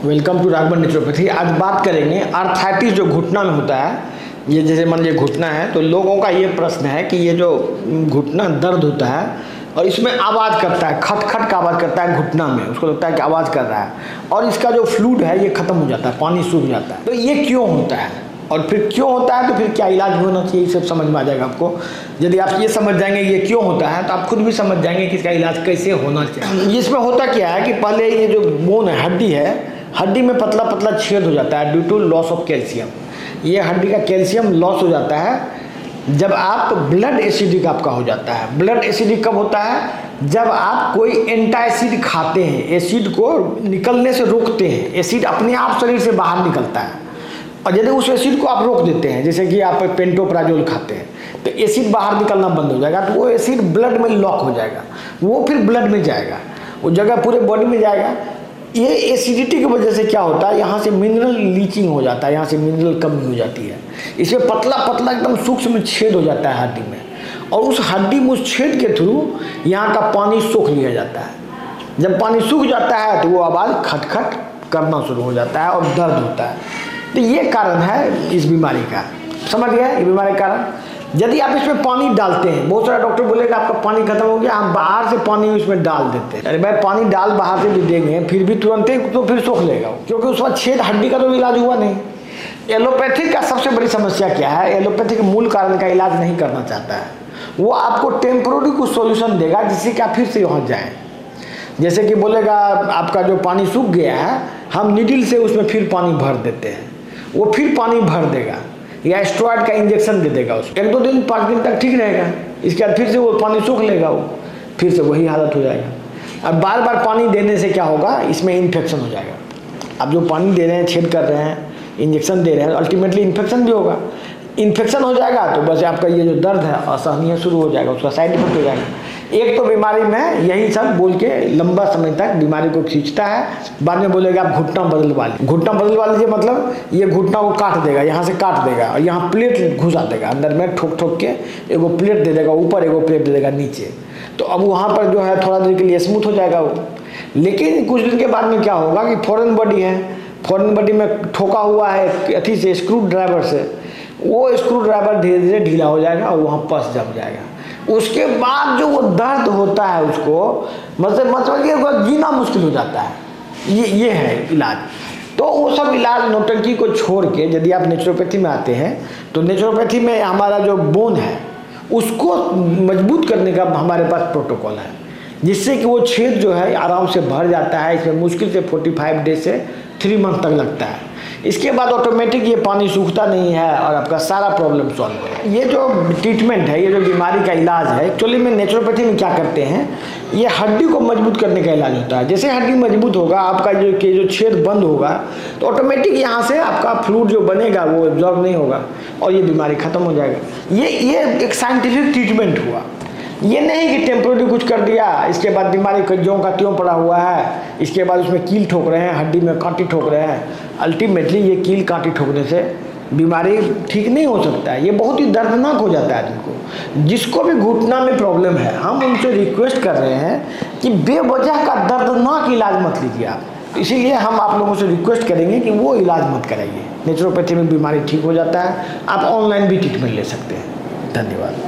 Welcome to Raghavan naturopathy. आज बात करेंगे आर्थराइटिस जो घुटना में होता है। ये जैसे मान लीजिए घुटना है, तो लोगों का ये प्रश्न है कि ये जो घुटना दर्द होता है और इसमें आवाज़ करता है, खट खट का आवाज़ करता है घुटना में, उसको लगता है कि आवाज़ कर रहा है और इसका जो फ्लूइड है ये ख़त्म हो जाता है, पानी सूख जाता है। तो ये क्यों होता है और फिर क्यों होता है, तो फिर क्या इलाज होना चाहिए, ये सब समझ में आ जाएगा आपको। यदि आप ये समझ जाएंगे ये क्यों होता है, तो आप खुद भी समझ जाएंगे कि इसका इलाज कैसे होना चाहिए। इसमें होता क्या है कि पहले ये जो बोन है, हड्डी है, हड्डी में पतला पतला छेद हो जाता है due to loss of calcium. ये हड्डी का कैल्शियम लॉस हो जाता है जब आप ब्लड एसिडिक आपका हो जाता है। ब्लड एसिडिक कब होता है? जब आप कोई एंटासिड खाते हैं, एसिड को निकलने से रोकते हैं। एसिड अपने आप शरीर से बाहर निकलता है और यदि उस एसिड को आप रोक देते हैं, जैसे कि आप पेंटोप्राजोल खाते हैं, तो एसिड बाहर निकलना बंद हो जाएगा, तो वो एसिड ब्लड में लॉक हो जाएगा, वो फिर ब्लड में जाएगा, वो जगह पूरे बॉडी में जाएगा। ये एसिडिटी की वजह से क्या होता है, यहाँ से मिनरल लीचिंग हो जाता है, यहाँ से मिनरल कमी हो जाती है। इसमें पतला पतला एकदम सूक्ष्म छेद हो जाता है हड्डी में, और उस हड्डी में उस छेद के थ्रू यहाँ का पानी सोख लिया जाता है। जब पानी सूख जाता है तो वो आवाज़ खटखट करना शुरू हो जाता है और दर्द होता है। तो ये कारण है इस बीमारी का। समझ गया ये बीमारी का कारण। यदि आप इसमें पानी डालते हैं, बहुत सारा डॉक्टर बोलेगा आपका पानी खत्म हो गया, हम बाहर से पानी इसमें डाल देते हैं। अरे भाई पानी डाल बाहर से भी देंगे फिर भी तुरंत ही तो फिर सोख लेगा, क्योंकि उस वक्त छेद हड्डी का तो इलाज हुआ नहीं। एलोपैथिक का सबसे बड़ी समस्या क्या है, एलोपैथिक मूल कारण का इलाज नहीं करना चाहता है। वो आपको टेम्पोररी कुछ सोल्यूशन देगा जिससे कि आप फिर से पहुँच जाएँ। जैसे कि बोलेगा आपका जो पानी सूख गया है, हम नीडल से उसमें फिर पानी भर देते हैं, वो फिर पानी भर देगा, या स्टेरॉइड का इंजेक्शन दे देगा उसको। 1-2 दिन 5 दिन तक ठीक रहेगा, इसके बाद फिर से वो पानी सूख लेगा, वो फिर से वही हालत हो जाएगा। अब बार बार पानी देने से क्या होगा, इसमें इन्फेक्शन हो जाएगा। अब जो पानी दे रहे हैं, छेद कर रहे हैं, इंजेक्शन दे रहे हैं, अल्टीमेटली इन्फेक्शन भी होगा। इन्फेक्शन हो जाएगा तो बस आपका ये जो दर्द है असहनीय शुरू हो जाएगा, उसका साइड इफेक्ट हो जाएगा। एक तो बीमारी में यही सब बोल के लंबा समय तक बीमारी को खींचता है। बाद में बोलेगा आप घुटना बदलवा लीजिए। घुटना बदलवा लीजिए मतलब ये घुटना को काट देगा, यहाँ से काट देगा और यहाँ प्लेट घुसा देगा अंदर में, ठोक ठोक के एगो प्लेट दे देगा ऊपर, एगो प्लेट दे देगा नीचे। तो अब वहाँ पर जो है थोड़ा देर के लिए स्मूथ हो जाएगा वो। लेकिन कुछ दिन के बाद में क्या होगा कि फॉरेन बॉडी है, फॉरेन बॉडी में ठोका हुआ है अथी से, स्क्रू ड्राइवर से, वो स्क्रू ड्राइवर धीरे धीरे ढीला हो जाएगा और वहाँ पस जम जाएगा। उसके बाद जो वो दर्द होता है उसको मतलब जीना मुश्किल हो जाता है। ये है इलाज। तो वो सब इलाज नौटंकी को छोड़ के यदि आप नेचुरोपैथी में आते हैं, तो नेचुरोपैथी में हमारा जो बोन है उसको मजबूत करने का हमारे पास प्रोटोकॉल है, जिससे कि वो छेद जो है आराम से भर जाता है। इसमें मुश्किल से 45 डेज से 3 मंथ तक लगता है। इसके बाद ऑटोमेटिक ये पानी सूखता नहीं है और आपका सारा प्रॉब्लम सॉल्व है। ये जो ट्रीटमेंट है, ये जो बीमारी का इलाज है, एक्चुअली में नेचुरोपैथी में क्या करते हैं, ये हड्डी को मजबूत करने का इलाज होता है। जैसे हड्डी मजबूत होगा, आपका जो छेद बंद होगा, तो ऑटोमेटिक यहाँ से आपका फ्लूइड जो बनेगा वो एब्जॉर्ब नहीं होगा और ये बीमारी खत्म हो जाएगा। ये एक साइंटिफिक ट्रीटमेंट हुआ। ये नहीं कि टेम्पोररी कुछ कर दिया, इसके बाद बीमारी ज्यों का त्यों पड़ा हुआ है, इसके बाद उसमें कील ठोक रहे हैं, हड्डी में कांटी ठोक रहे हैं। अल्टीमेटली ये कील कांटी ठोकने से बीमारी ठीक नहीं हो सकता है। ये बहुत ही दर्दनाक हो जाता है आदमी को। जिसको भी घुटना में प्रॉब्लम है, हम उनसे रिक्वेस्ट कर रहे हैं कि बेवजह का दर्दनाक इलाज मत लीजिए आप। इसीलिए हम आप लोगों से रिक्वेस्ट करेंगे कि वो इलाज मत कराइए। नेचुरोपैथी में बीमारी ठीक हो जाता है। आप ऑनलाइन भी ट्रीटमेंट ले सकते हैं। धन्यवाद।